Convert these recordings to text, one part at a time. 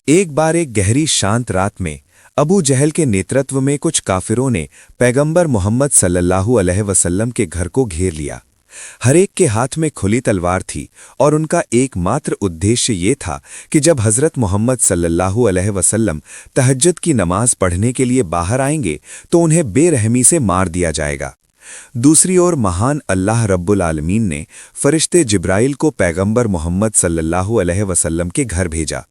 एक बार एक गहरी शांत रात में अबू जहल के नेतृत्व में कुछ काफिरों ने पैगंबर मोहम्मद सल्लल्लाहु अलैहि वसल्लम के घर को घेर लिया। हर एक के हाथ में खुली तलवार थी और उनका एकमात्र उद्देश्य ये था कि जब हजरत मोहम्मद सल्लल्लाहु अलैहि वसल्लम तहज्जुद की नमाज पढ़ने के लिए बाहर आएंगे तो उन्हें बेरहमी से मार दिया जाएगा। दूसरी ओर महान अल्लाह रब्बुल आलमीन ने फरिश्ते जिब्राइल को पैगंबर मोहम्मद सल्लल्लाहु अलैहि वसल्लम के घर भेजा।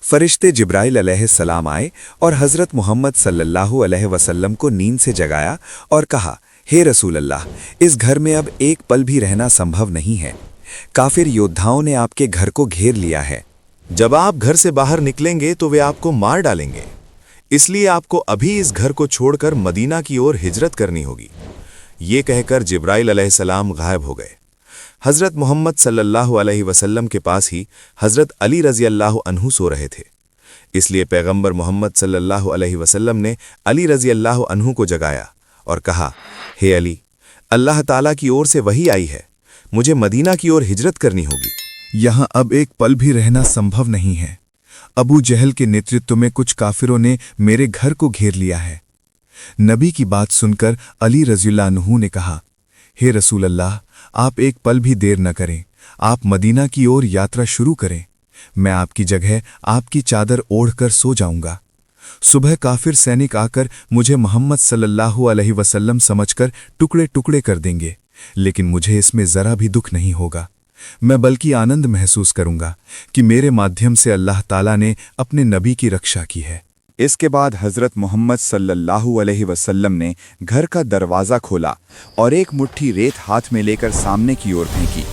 फरिश्ते जिब्राइल अलैहिस्सलाम आए और हजरत मोहम्मद सल्लल्लाहु अलैहि वसल्लम को नींद से जगाया और कहा, हे रसूल अल्लाह, इस घर में अब एक पल भी रहना संभव नहीं है। काफिर योद्धाओं ने आपके घर को घेर लिया है। जब आप घर से बाहर निकलेंगे तो वे आपको मार डालेंगे, इसलिए आपको अभी इस घर को छोड़कर मदीना की ओर हिजरत करनी होगी। ये कहकर जिब्राइल अलैहिस्सलाम गायब हो गए। हजरत मोहम्मद सल्लल्लाहु अलैहि वसल्लम के पास ही हजरत अली रज़ी अल्लाह अन्हु सो रहे थे, इसलिए पैगंबर मोहम्मद सल्लल्लाहु अलैहि वसल्लम ने अली रज़ी अल्लाह अन्हु को जगाया और कहा, हे अली, अल्लाह ताला की ओर से वही आई है, मुझे मदीना की ओर हिजरत करनी होगी। यहाँ अब एक पल भी रहना संभव नहीं है। अबू जहल के नेतृत्व में कुछ काफिरों ने मेरे घर को घेर लिया है। नबी की बात सुनकर अली रज़ियल्लाहु अन्हु ने कहा, हे रसूल अल्लाह, आप एक पल भी देर न करें, आप मदीना की ओर यात्रा शुरू करें। मैं आपकी जगह आपकी चादर ओढ़कर सो जाऊंगा। सुबह काफिर सैनिक आकर मुझे मोहम्मद सल्लल्लाहु अलैहि वसल्लम समझकर टुकड़े टुकड़े कर देंगे, लेकिन मुझे इसमें जरा भी दुख नहीं होगा। मैं बल्कि आनंद महसूस करूंगा कि मेरे माध्यम से अल्लाह ताला ने अपने नबी की रक्षा की है। इसके बाद हज़रत मोहम्मद सल्लल्लाहु अलैहि वसल्लम ने घर का दरवाज़ा खोला और एक मुट्ठी रेत हाथ में लेकर सामने की ओर फेंकी।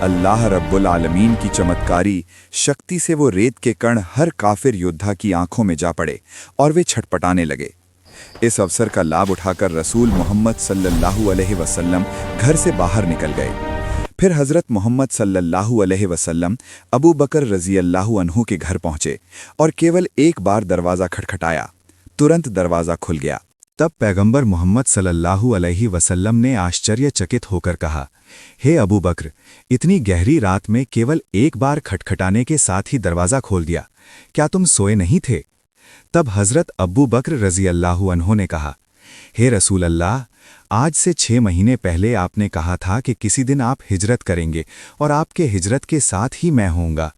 अल्लाह रब्बुल आलमीन की चमत्कारी शक्ति से वो रेत के कण हर काफिर योद्धा की आंखों में जा पड़े और वे छटपटाने लगे। इस अवसर का लाभ उठाकर रसूल मोहम्मद सल्लल्लाहु अलैहि वसल्लम घर से बाहर निकल गए। फिर हज़रत मोहम्मद सल्लल्लाहु अलैहि वसल्लम अबू बकर रज़ी अल्लाहु अन्हु के घर पहुंचे और केवल एक बार दरवाज़ा खटखटाया, तुरंत दरवाज़ा खुल गया। तब पैगंबर मोहम्मद सल्लल्लाहु अलैहि वसल्लम ने आश्चर्यचकित होकर कहा, हे अबू बकर, इतनी गहरी रात में केवल एक बार खटखटाने के साथ ही दरवाज़ा खोल दिया, क्या तुम सोए नहीं थे? तब हज़रत अबू बकर रज़ी अल्लाहु अन्हु ने कहा, हे रसूल अल्लाह, आज से 6 महीने पहले आपने कहा था कि किसी दिन आप हिजरत करेंगे और आपके हिजरत के साथ ही मैं होऊंगा।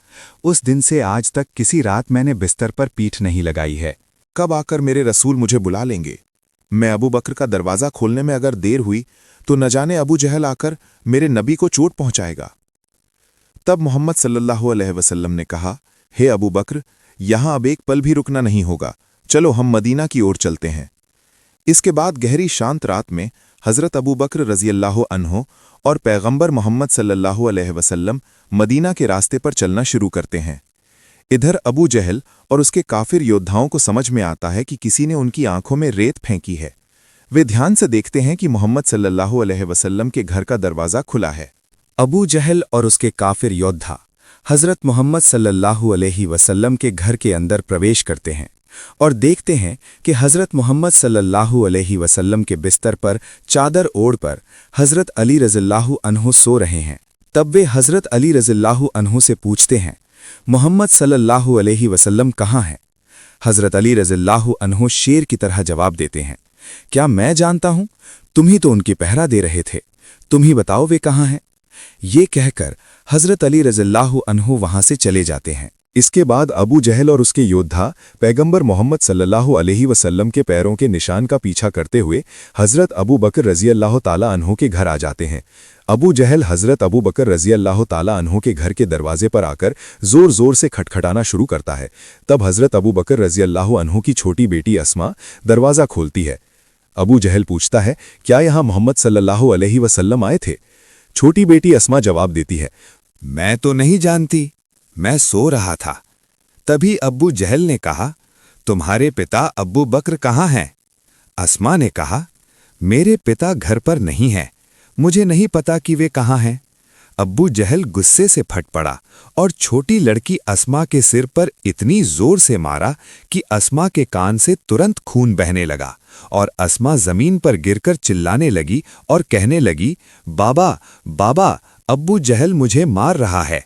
उस दिन से आज तक किसी रात मैंने बिस्तर पर पीठ नहीं लगाई है। कब आकर मेरे रसूल मुझे बुला लेंगे? मैं अबू बकर का दरवाज़ा खोलने में अगर देर हुई तो न जाने अबू जहल आकर मेरे नबी को चोट पहुंचाएगा। तब मोहम्मद सल्लल्लाहु अलैहि वसल्लम ने कहा, हे अबू बकर, यहाँ अब एक पल भी रुकना नहीं होगा, चलो हम मदीना की ओर चलते हैं। इसके बाद गहरी शांत रात में हज़रत अबू बकर रज़ी अल्लाह अन्हु और पैगंबर मोहम्मद सल्लल्लाहु अलैहि वसल्लम मदीना के रास्ते पर चलना शुरू करते हैं। इधर अबू जहल और उसके काफिर योद्धाओं को समझ में आता है कि किसी ने उनकी आंखों में रेत फेंकी है। वे ध्यान से देखते हैं कि मोहम्मद सल्लल्लाहु अलैहि वसल्लम के घर का दरवाज़ा खुला है। अबू जहल और उसके काफिर योद्धा हजरत मोहम्मद सल्लल्लाहु अलैहि वसल्लम के घर के अंदर प्रवेश करते हैं और देखते हैं कि हजरत मोहम्मद सल्लल्लाहु अलैहि वसल्लम के बिस्तर पर चादर ओढ़ पर हजरत अली रज़ियल्लाहु अन्हु सो रहे हैं। तब वे हजरत अली रज़ियल्लाहु अन्हु से पूछते हैं, मोहम्मद सल्लल्लाहु अलैहि वसल्लम कहाँ हैं? हजरत अली रज़ियल्लाहु अन्हु शेर की तरह जवाब देते हैं, क्या मैं जानता हूं? तुम ही तो उनकी पहरा दे रहे थे, तुम ही बताओ वे कहाँ हैं? ये कहकर हजरत अली रज़ियल्लाहु अन्हु वहां से चले जाते हैं। इसके बाद अबू जहल और उसके योद्धा पैगंबर मोहम्मद सल्लल्लाहु अलैहि वसल्लम के पैरों के निशान का पीछा करते हुए हज़रत अबू बकर रज़ी अल्लाह ताला अन्हु के घर आ जाते हैं। अबू जहल हज़रत अबू बकर रज़ी अल्लाह ताला अन्हु के घर के दरवाजे पर आकर जोर जोर से खटखटाना शुरू करता है। तब हज़रत अबू बकर रज़ी अल्लाह अन्हु की छोटी बेटी अस्मा दरवाज़ा खोलती है। अबू जहल पूछता है, क्या यहाँ मोहम्मद सल्लल्लाहु अलैहि वसल्लम आए थे? छोटी बेटी अस्मा जवाब देती है, मैं तो नहीं जानती, मैं सो रहा था। तभी अब्बू जहल ने कहा, तुम्हारे पिता अब्बू बकर कहाँ हैं? अस्मा ने कहा, मेरे पिता घर पर नहीं हैं, मुझे नहीं पता कि वे कहाँ हैं। अब्बू जहल गुस्से से फट पड़ा और छोटी लड़की अस्मा के सिर पर इतनी जोर से मारा कि अस्मा के कान से तुरंत खून बहने लगा और अस्मा जमीन पर गिरकर चिल्लाने लगी और कहने लगी, बाबा बाबा, अब्बू जहल मुझे मार रहा है।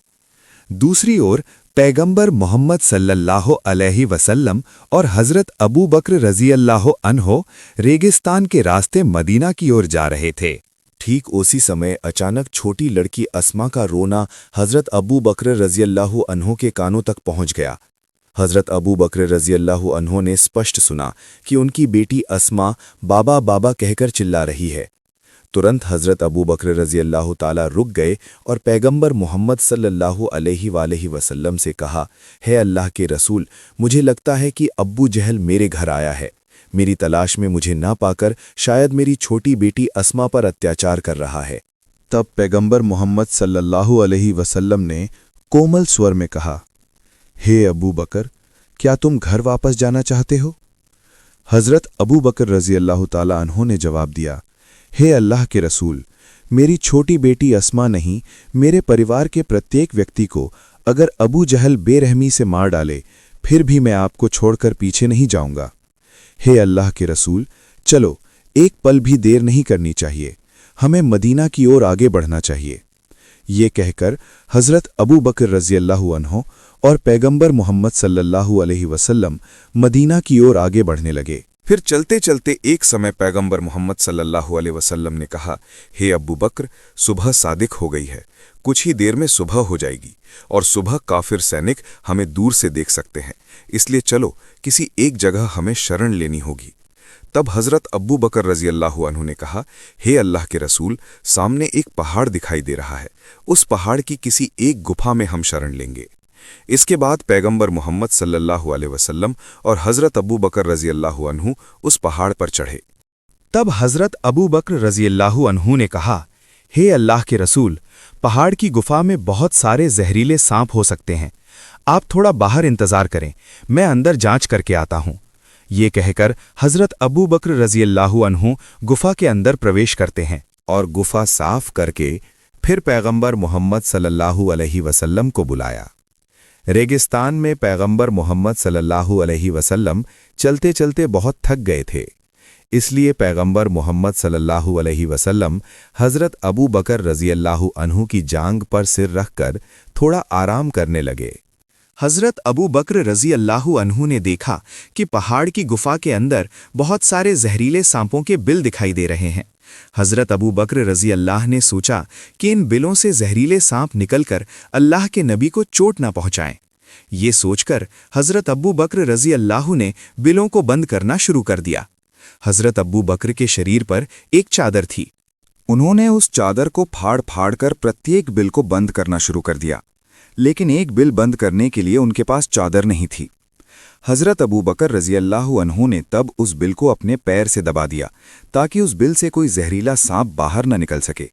दूसरी ओर पैगंबर मोहम्मद सल्लल्लाहु अलैहि वसल्लम और हजरत अबू बकर रजी अल्लाह अन्हो रेगिस्तान के रास्ते मदीना की ओर जा रहे थे। ठीक उसी समय अचानक छोटी लड़की अस्मा का रोना हजरत अबू बकर रज़ियल्लाहु अन्हो के कानों तक पहुंच गया। हजरत अबू बकर रज़ियल्लाहु अन्हो ने स्पष्ट सुना कि उनकी बेटी अस्मा बाबा बाबा कहकर चिल्ला रही है। तुरंत हजरत अबू बकर रज़ियल्लाहु ताला रुक गए और पैगंबर मोहम्मद सल्लल्लाहु अलैहि वसल्लम से कहा, है अल्लाह के रसूल, मुझे लगता है कि अब्बू जहल मेरे घर आया है। मेरी तलाश में मुझे ना पाकर शायद मेरी छोटी बेटी अस्मा पर अत्याचार कर रहा है। तब पैगंबर मोहम्मद सल्लल्लाहु अलैहि वसल्लम ने कोमल स्वर में कहा, हे अबू बकर, क्या तुम घर वापस जाना चाहते हो? हजरत अबू बकर रज़ियल्लाहु ताला अन्हो ने जवाब दिया, हे अल्लाह के रसूल, मेरी छोटी बेटी अस्मा नहीं, मेरे परिवार के प्रत्येक व्यक्ति को अगर अबू जहल बेरहमी से मार डाले फिर भी मैं आपको छोड़कर पीछे नहीं जाऊंगा। हे अल्लाह के रसूल, चलो एक पल भी देर नहीं करनी चाहिए, हमें मदीना की ओर आगे बढ़ना चाहिए। ये कहकर हजरत अबू बकर रज़ियल्लाहु अन्हो और पैगंबर मोहम्मद सल्लल्लाहु अलैहि वसल्लम मदीना की ओर आगे बढ़ने लगे। फिर चलते चलते एक समय पैगंबर मोहम्मद सल्लल्लाहु अलैहि वसल्लम ने कहा, हे अबू बकर, सुबह सादिक हो गई है, कुछ ही देर में सुबह हो जाएगी और सुबह काफिर सैनिक हमें दूर से देख सकते हैं, इसलिए चलो किसी एक जगह हमें शरण लेनी होगी। तब हजरत अबू बकर रज़ियल्लाहु अन्हु ने कहा, हे अल्लाह के रसूल, सामने एक पहाड़ दिखाई दे रहा है, उस पहाड़ की किसी एक गुफा में हम शरण लेंगे। इसके बाद पैगंबर मोहम्मद सल्लल्लाहु अलैहि वसल्लम और हजरत अबू बकर रज़ियल्लाहु अन्हु उस पहाड़ पर चढ़े। तब हजरत अबू बकर रज़ियल्लाहु अन्हु ने कहा, हे अल्लाह के रसूल, पहाड़ की गुफा में बहुत सारे जहरीले सांप हो सकते हैं, आप थोड़ा बाहर इंतजार करें, मैं अंदर जांच करके आता हूं। ये कहकर हजरत अबू बकर रज़ियल्लाहु अन्हु गुफा के अंदर प्रवेश करते हैं और गुफा साफ करके फिर पैगंबर मोहम्मद सल्लल्लाहु अलैहि वसल्लम को बुलाया। रेगिस्तान में पैगंबर मोहम्मद सल्लल्लाहु अलैहि वसल्लम चलते चलते बहुत थक गए थे, इसलिए पैगंबर मोहम्मद सल्लल्लाहु अलैहि वसल्लम हजरत अबू बकर रज़ियल्लाहु अन्हु की जांग पर सिर रखकर थोड़ा आराम करने लगे। हजरत अबू बकर रज़ियल्लाहु अन्हु ने देखा कि पहाड़ की गुफा के अंदर बहुत सारे जहरीले सांपों के बिल दिखाई दे रहे हैं। हजरत अबू बकर रज़ियल्लाहु ने सोचा कि इन बिलों से जहरीले सांप निकलकर अल्लाह के नबी को चोट न पहुंचाएं। ये सोचकर हजरत अबू बकर रज़ियल्लाहु ने बिलों को बंद करना शुरू कर दिया। हजरत अबू बकर के शरीर पर एक चादर थी, उन्होंने उस चादर को फाड़ फाड़ कर प्रत्येक बिल को बंद करना शुरू कर दिया, लेकिन एक बिल बंद करने के लिए उनके पास चादर नहीं थी। हजरत अबू बकर रज़ियल्लाहु अन्हु ने तब उस बिल को अपने पैर से दबा दिया ताकि उस बिल से कोई जहरीला सांप बाहर न निकल सके।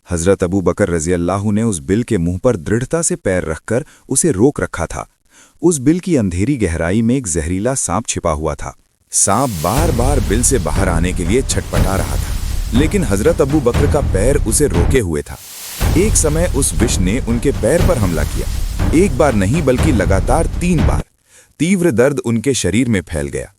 हजरत अबू बकर रज़ियल्लाहु ने उस बिल के मुंह पर दृढ़ता से पैर रखकर उसे रोक रखा था। उस बिल की अंधेरी गहराई में एक जहरीला सांप छिपा हुआ था। सांप बार बार बिल से बाहर आने के लिए छटपटा रहा था, लेकिन हजरत अबू बकर का पैर उसे रोके हुए था। एक समय उस विष ने उनके पैर पर हमला किया, एक बार नहीं बल्कि लगातार 3 बार। तीव्र दर्द उनके शरीर में फैल गया।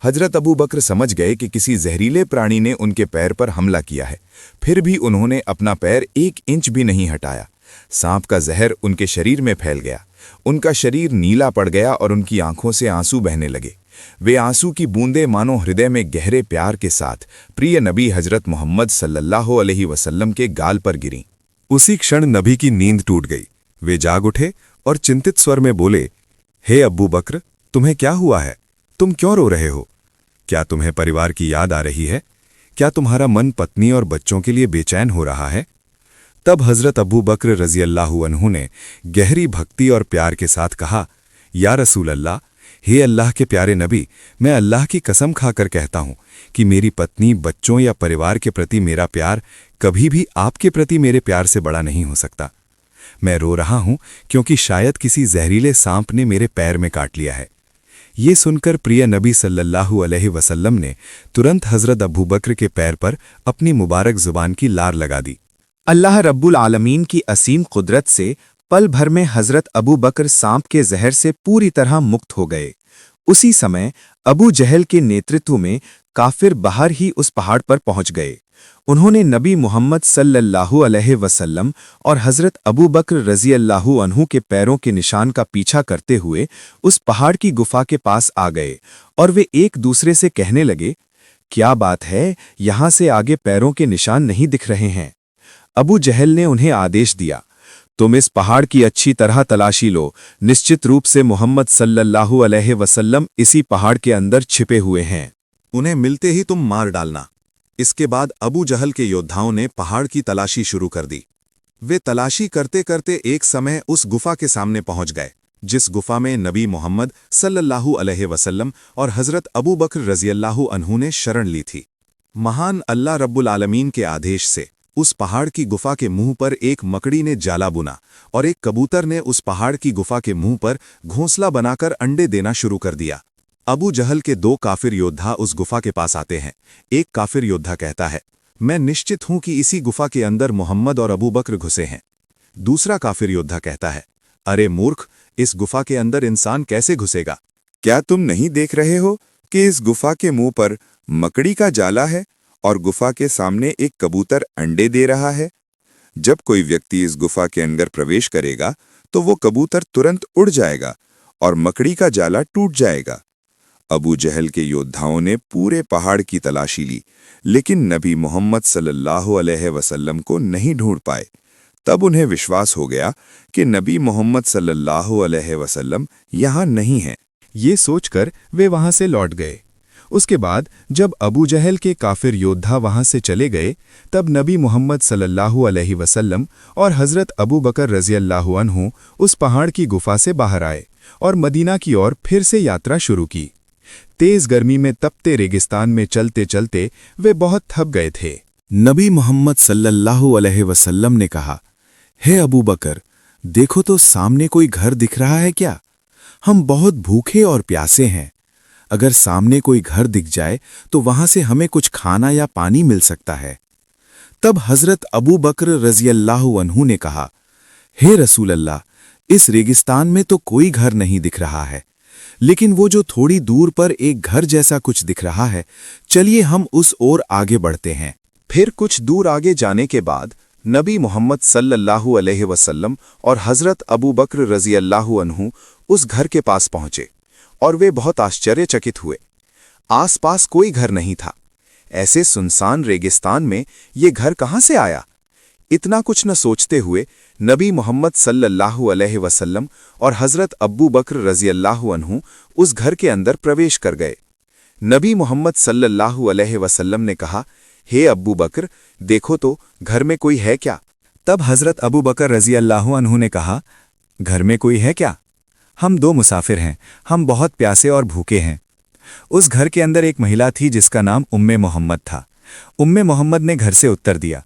हजरत अबू बकर समझ गए कि किसी जहरीले प्राणी ने उनके पैर पर हमला किया है, फिर भी उन्होंने अपना पैर 1 इंच भी नहीं हटाया। सांप का जहर उनके शरीर में फैल गया, उनका शरीर नीला पड़ गया और उनकी आंखों से आंसू बहने लगे। वे आंसू की बूंदें मानो हृदय में गहरे प्यार के साथ प्रिय नबी हजरत मोहम्मद सल्लल्लाहु अलैहि वसल्लम के गाल पर गिरीं। उसी क्षण नबी की नींद टूट गई। वे जाग उठे और चिंतित स्वर में बोले, हे अब्बू बकर, तुम्हें क्या हुआ है? तुम क्यों रो रहे हो? क्या तुम्हें परिवार की याद आ रही है? क्या तुम्हारा मन पत्नी और बच्चों के लिए बेचैन हो रहा है? तब हजरत अबू बकर रज़ियल्लाहु अन्हु ने गहरी भक्ति और प्यार के साथ कहा, या रसूल अल्लाह, हे अल्लाह के प्यारे नबी, मैं अल्लाह की कसम खाकर कहता हूं कि मेरी पत्नी, बच्चों या परिवार के प्रति मेरा प्यार कभी भी आपके प्रति मेरे प्यार से बड़ा नहीं हो सकता। मैं रो रहा हूं क्योंकि शायद किसी जहरीले सांप ने मेरे पैर में काट लिया है। ये सुनकर प्रिय नबी सल्लल्लाहु अलैहि वसल्लम ने तुरंत हजरत अबू बकर के पैर पर अपनी मुबारक जुबान की लार लगा दी। अल्लाह रब्बुल आलमीन की असीम कुदरत से पल भर में हजरत अबू बकर सांप के जहर से पूरी तरह मुक्त हो गए। उसी समय अबू जहल के नेतृत्व में काफिर बाहर ही उस पहाड़ पर पहुंच गए। उन्होंने नबी मोहम्मद सल्लल्लाहु अलैहि वसल्लम और हजरत अबू बकर रजी अल्लाहु अन्हु के पैरों के निशान का पीछा करते हुए उस पहाड़ की गुफा के पास आ गए और वे एक दूसरे से कहने लगे, क्या बात है, यहां से आगे पैरों के निशान नहीं दिख रहे हैं। अबू जहल ने उन्हें आदेश दिया, तुम इस पहाड़ की अच्छी तरह तलाशी लो, निश्चित रूप से मोहम्मद सल्लल्लाहु अलैहि वसल्लम इसी पहाड़ के अंदर छिपे हुए हैं। उन्हें मिलते ही तुम मार डालना। इसके बाद अबू जहल के योद्धाओं ने पहाड़ की तलाशी शुरू कर दी। वे तलाशी करते करते एक समय उस गुफा के सामने पहुंच गए, जिस गुफा में नबी मोहम्मद सल्लल्लाहु अलैहि वसल्लम और हजरत अबू बकर रज़ियल्लाहु अन्हु ने शरण ली थी। महान अल्लाह रब्बुल आलमीन के आदेश से उस पहाड़ की गुफा के मुंह पर एक मकड़ी ने जाला बुना और एक कबूतर ने उस पहाड़ की गुफा के मुंह पर घोंसला बनाकर अंडे देना शुरू कर दिया। अबू जहल के दो काफिर योद्धा उस गुफा के पास आते हैं। एक काफिर योद्धा कहता है, मैं निश्चित हूं कि इसी गुफा के अंदर मोहम्मद और अबू बकर घुसे हैं। दूसरा काफिर योद्धा कहता है, अरे मूर्ख, इस गुफा के अंदर इंसान कैसे घुसेगा? क्या तुम नहीं देख रहे हो कि इस गुफा के मुंह पर मकड़ी का जाला है और गुफा के सामने एक कबूतर अंडे दे रहा है? जब कोई व्यक्ति इस गुफा के अंदर प्रवेश करेगा तो वो कबूतर तुरंत उड़ जाएगा और मकड़ी का जाला टूट जाएगा। अबू जहल के योद्धाओं ने पूरे पहाड़ की तलाशी ली, लेकिन नबी मोहम्मद सल्लल्लाहु अलैहि वसल्लम को नहीं ढूंढ पाए। तब उन्हें विश्वास हो गया कि नबी मोहम्मद सल्लल्लाहु अलैहि वसल्लम यहाँ नहीं हैं। ये सोचकर वे वहां से लौट गए। उसके बाद जब अबू जहल के काफिर योद्धा वहां से चले गए, तब नबी मोहम्मद सल्लल्लाहु अलैहि वसल्लम और हजरत अबू बकर रज़ियल्लाहु अन्हु उस पहाड़ की गुफा से बाहर आए और मदीना की ओर फिर से यात्रा शुरू की। तेज गर्मी में तपते रेगिस्तान में चलते चलते वे बहुत थक गए थे। नबी मोहम्मद सल्लल्लाहु अलैहि वसल्लम ने कहा, हे अबू बकर, देखो तो सामने कोई घर दिख रहा है क्या? हम बहुत भूखे और प्यासे हैं। अगर सामने कोई घर दिख जाए तो वहां से हमें कुछ खाना या पानी मिल सकता है। तब हजरत अबू बकर रज़ियल्लाहु अन्हु ने कहा, हे रसूल अल्लाह, इस रेगिस्तान में तो कोई घर नहीं दिख रहा है, लेकिन वो जो थोड़ी दूर पर एक घर जैसा कुछ दिख रहा है, चलिए हम उस ओर आगे बढ़ते हैं। फिर कुछ दूर आगे जाने के बाद नबी मोहम्मद सल्लल्लाहु अलैहि वसल्लम और हजरत अबू बकर रज़ियल्लाहु अन्हु उस घर के पास पहुंचे और वे बहुत आश्चर्यचकित हुए। आसपास कोई घर नहीं था। ऐसे सुनसान रेगिस्तान में ये घर कहां से आया? इतना कुछ न सोचते हुए नबी मोहम्मद सल्लल्लाहु अलैहि वसल्लम और हजरत अबू बकर रज़ियल्लाहु अन्हु उस घर के अंदर प्रवेश कर गए। नबी मोहम्मद सल्लल्लाहु अलैहि वसल्लम ने कहा, हे अबू बकर, देखो तो घर में कोई है क्या? तब हजरत अबू बकर रज़ियल्लाहु अन्हु ने कहा, घर में कोई है क्या? हम दो मुसाफिर हैं, हम बहुत प्यासे और भूखे हैं। उस घर के अंदर एक महिला थी जिसका नाम उम्मे मोहम्मद था। उम्मे मोहम्मद ने घर से उत्तर दिया,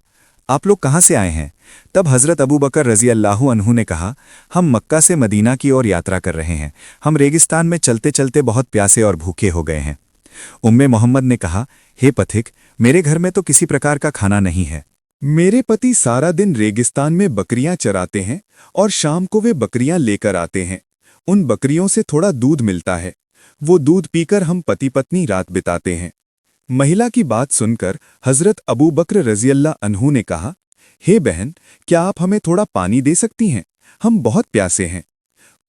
आप लोग कहाँ से आए हैं? तब हजरत अबू बकर रज़ियल्लाहु अन्हु ने कहा, हम मक्का से मदीना की ओर यात्रा कर रहे हैं। हम रेगिस्तान में चलते चलते बहुत प्यासे और भूखे हो गए हैं। उम्मे मोहम्मद ने कहा, हे पथिक, मेरे घर में तो किसी प्रकार का खाना नहीं है। मेरे पति सारा दिन रेगिस्तान में बकरियां चराते हैं और शाम को वे बकरियां लेकर आते हैं। उन बकरियों से थोड़ा दूध मिलता है, वो दूध पीकर हम पति पत्नी रात बिताते हैं। महिला की बात सुनकर हजरत अबू बकर रज़ियल्लाहु अन्हु ने कहा, हे बहन, क्या आप हमें थोड़ा पानी दे सकती हैं? हम बहुत प्यासे हैं।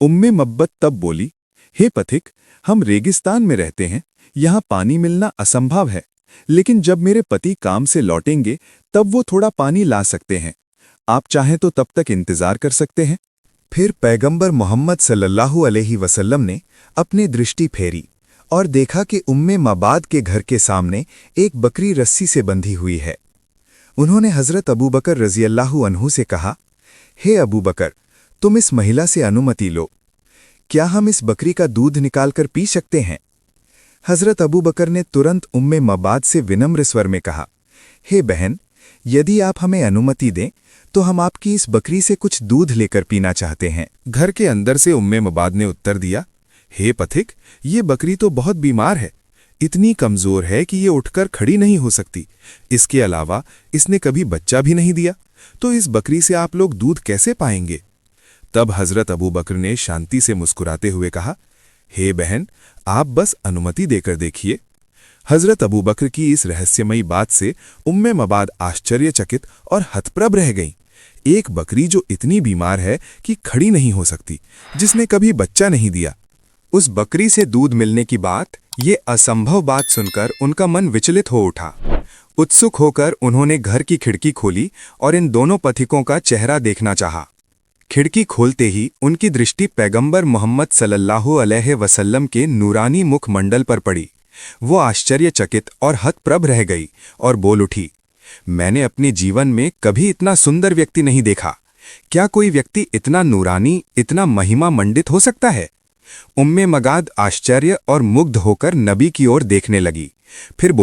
उम्मे मब्बत तब बोली, हे पथिक, हम रेगिस्तान में रहते हैं, यहाँ पानी मिलना असंभव है, लेकिन जब मेरे पति काम से लौटेंगे तब वो थोड़ा पानी ला सकते हैं। आप चाहें तो तब तक इंतजार कर सकते हैं। फिर पैगंबर मोहम्मद सल्लल्लाहु अलैहि वसल्लम ने अपनी दृष्टि फेरी और देखा कि उम्मे मबाद के घर के सामने एक बकरी रस्सी से बंधी हुई है। उन्होंने हजरत अबू बकर रज़ियल्लाहु अन्हु से कहा, हे अबू बकर, तुम इस महिला से अनुमति लो। क्या हम इस बकरी का दूध निकालकर पी सकते हैं? हजरत अबू बकर ने तुरंत उम्मे मबाद से विनम्र स्वर में कहा, हे बहन, यदि आप हमें अनुमति दें तो हम आपकी इस बकरी से कुछ दूध लेकर पीना चाहते हैं। घर के अंदर से उम्मे मबाद ने उत्तर दिया, हे पथिक, ये बकरी तो बहुत बीमार है, इतनी कमजोर है कि ये उठकर खड़ी नहीं हो सकती। इसके अलावा इसने कभी बच्चा भी नहीं दिया, तो इस बकरी से आप लोग दूध कैसे पाएंगे? तब हजरत अबू बकर ने शांति से मुस्कुराते हुए कहा, हे बहन, आप बस अनुमति देकर देखिए। हजरत अबू बकर की इस रहस्यमयी बात से उम्मे मबाद आश्चर्यचकित और हतप्रभ रह गईं। एक बकरी जो इतनी बीमार है कि खड़ी नहीं हो सकती, जिसने कभी बच्चा नहीं दिया। उस बकरी से दूध मिलने की बात, ये असंभव बात सुनकर उनका मन विचलित हो उठा। उत्सुक होकर उन्होंने घर की खिड़की खोली और इन दोनों पथिकों का चेहरा देखना चाहा। खिड़की खोलते ही उनकी दृष्टि पैगंबर मोहम्मद सल्लल्लाहु अलैहि वसल्लम के नूरानी मुखमंडल पर पड़ी। वो आश्चर्यचकित और हतप्रभ रह गई और बोल उठी, मैंने अपने जीवन में कभी इतना सुंदर व्यक्ति नहीं देखा। क्या कोई व्यक्ति इतना नूरानी, इतना महिमा मंडित हो सकता है? उम्मे मगाद आश्चर्य और मुग्ध होकर नबी की ओर देखने लगी, फिर बोली,